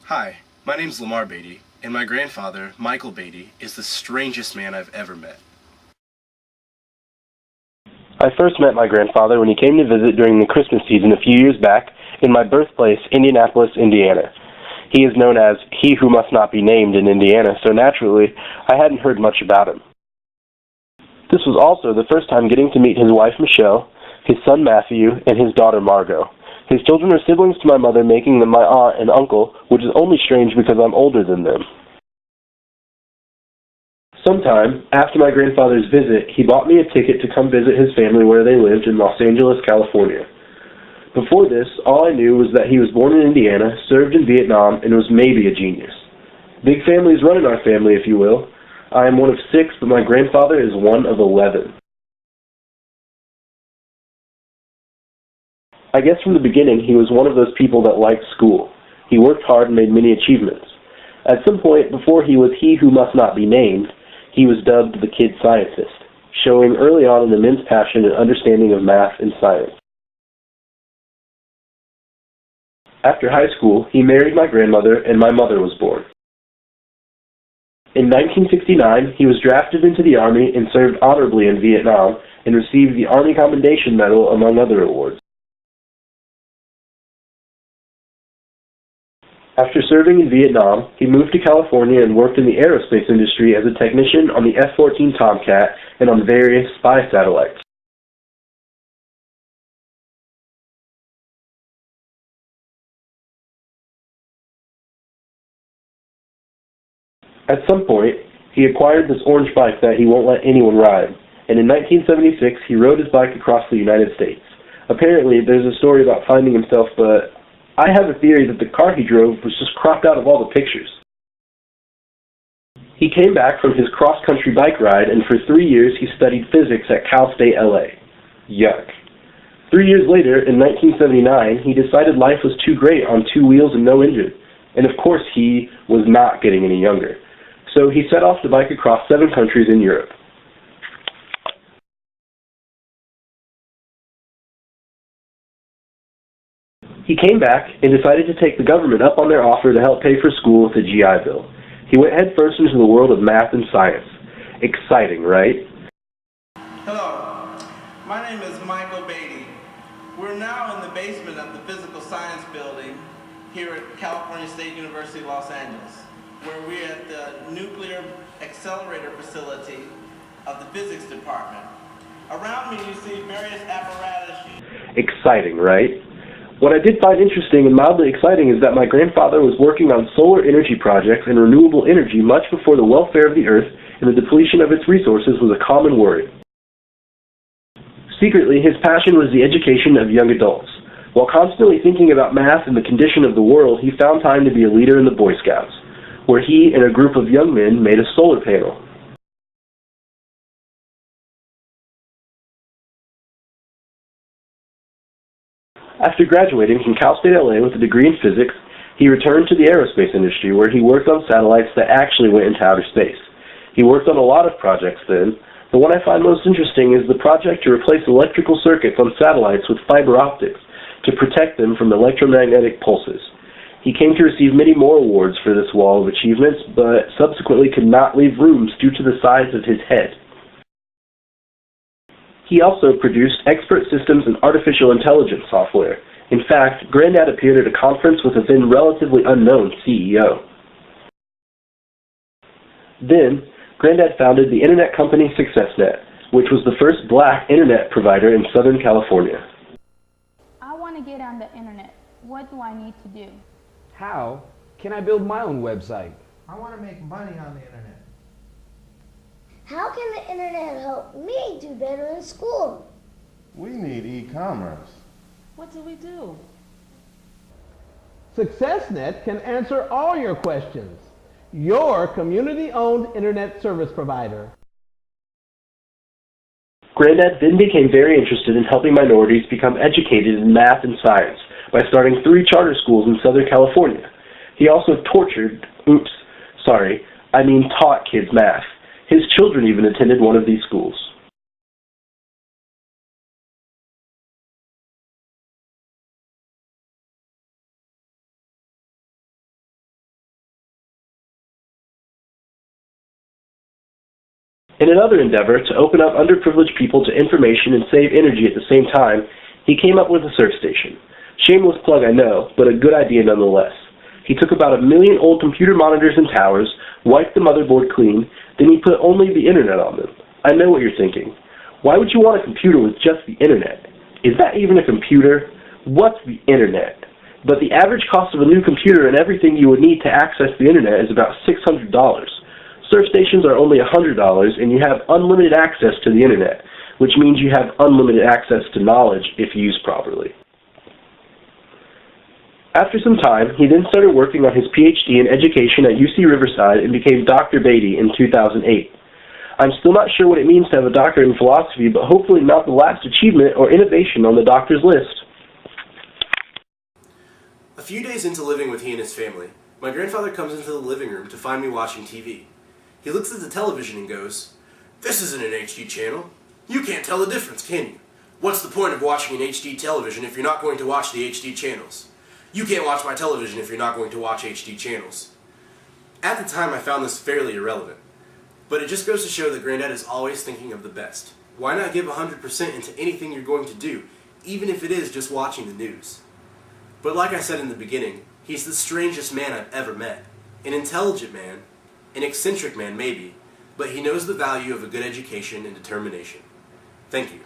Hi, my name's Lamar Batie, and my grandfather, Michael Batie, is the strangest man I've ever met. I first met my grandfather when he came to visit during the Christmas season a few years back in my birthplace, Indianapolis, Indiana. He is known as He Who Must Not Be Named in Indiana, so naturally, I hadn't heard much about him. This was also the first time getting to meet his wife, Michelle, his son, Matthew, and his daughter, Margot. His children are siblings to my mother, making them my aunt and uncle, which is only strange because I'm older than them. Sometime after my grandfather's visit, he bought me a ticket to come visit his family where they lived in Los Angeles, California. Before this, all I knew was that he was born in Indiana, served in Vietnam, and was maybe a genius. Big families run in our family, if you will. I am one of 6, but my grandfather is one of 11. I guess from the beginning, he was one of those people that liked school. He worked hard and made many achievements. At some point, before he was He Who Must Not Be Named, he was dubbed the Kid Scientist, showing early on an immense passion and understanding of math and science. After high school, he married my grandmother and my mother was born. In 1969, he was drafted into the Army and served honorably in Vietnam and received the Army Commendation Medal among other awards. After serving in Vietnam, he moved to California and worked in the aerospace industry as a technician on the F-14 Tomcat and on various spy satellites. At some point, he acquired this orange bike that he won't let anyone ride, and in 1976 he rode his bike across the United States. Apparently, there's a story about finding himself, but I have a theory that the car he drove was just cropped out of all the pictures. He came back from his cross-country bike ride, and for 3 years he studied physics at Cal State LA. Yuck. 3 years later, in 1979, he decided life was too great on 2 wheels and no engine. And of course he was not getting any younger. So he set off to bike across 7 countries in Europe. He came back and decided to take the government up on their offer to help pay for school with a GI Bill. He went headfirst into the world of math and science. Exciting, right? Hello, my name is Michael Batie. We're now in the basement of the Physical Science Building here at California State University, Los Angeles, where we're at the Nuclear Accelerator Facility of the Physics Department. Around me you see various apparatus. Exciting, right? What I did find interesting and mildly exciting is that my grandfather was working on solar energy projects and renewable energy much before the welfare of the earth and the depletion of its resources was a common worry. Secretly, his passion was the education of young adults. While constantly thinking about math and the condition of the world, he found time to be a leader in the Boy Scouts, where he and a group of young men made a solar panel. After graduating from Cal State LA with a degree in physics, he returned to the aerospace industry where he worked on satellites that actually went into outer space. He worked on a lot of projects then. The one I find most interesting is the project to replace electrical circuits on satellites with fiber optics to protect them from electromagnetic pulses. He came to receive many more awards for this wall of achievements, but subsequently could not leave rooms due to the size of his head. He also produced expert systems and artificial intelligence software. In fact, Grandad appeared at a conference with a then relatively unknown CEO. Then, Grandad founded the internet company SuccessNet, which was the first black internet provider in Southern California. I want to get on the internet. What do I need to do? How can I build my own website? I want to make money on the internet. How can the internet help me do better in school? We need e-commerce. What do we do? SuccessNet can answer all your questions. Your community-owned internet service provider. Grandad then became very interested in helping minorities become educated in math and science by starting 3 charter schools in Southern California. He also taught kids math. His children even attended one of these schools. In another endeavor to open up underprivileged people to information and save energy at the same time, he came up with a surf station. Shameless plug, I know, but a good idea nonetheless. He took about 1 million old computer monitors and towers, wiped the motherboard clean, then he put only the internet on them. I know what you're thinking. Why would you want a computer with just the internet? Is that even a computer? What's the internet? But the average cost of a new computer and everything you would need to access the internet is about $600. Surf stations are only $100, and you have unlimited access to the internet, which means you have unlimited access to knowledge if used properly. After some time, he then started working on his PhD in education at UC Riverside and became Dr. Batie in 2008. I'm still not sure what it means to have a doctorate in philosophy, but hopefully not the last achievement or innovation on the doctor's list. A few days into living with he and his family, my grandfather comes into the living room to find me watching TV. He looks at the television and goes, "This isn't an HD channel. You can't tell the difference, can you? What's the point of watching an HD television if you're not going to watch the HD channels? You can't watch my television if you're not going to watch HD channels." At the time, I found this fairly irrelevant, but it just goes to show that Grandad is always thinking of the best. Why not give 100% into anything you're going to do, even if it is just watching the news? But like I said in the beginning, he's the strangest man I've ever met. An intelligent man, an eccentric man maybe, but he knows the value of a good education and determination. Thank you.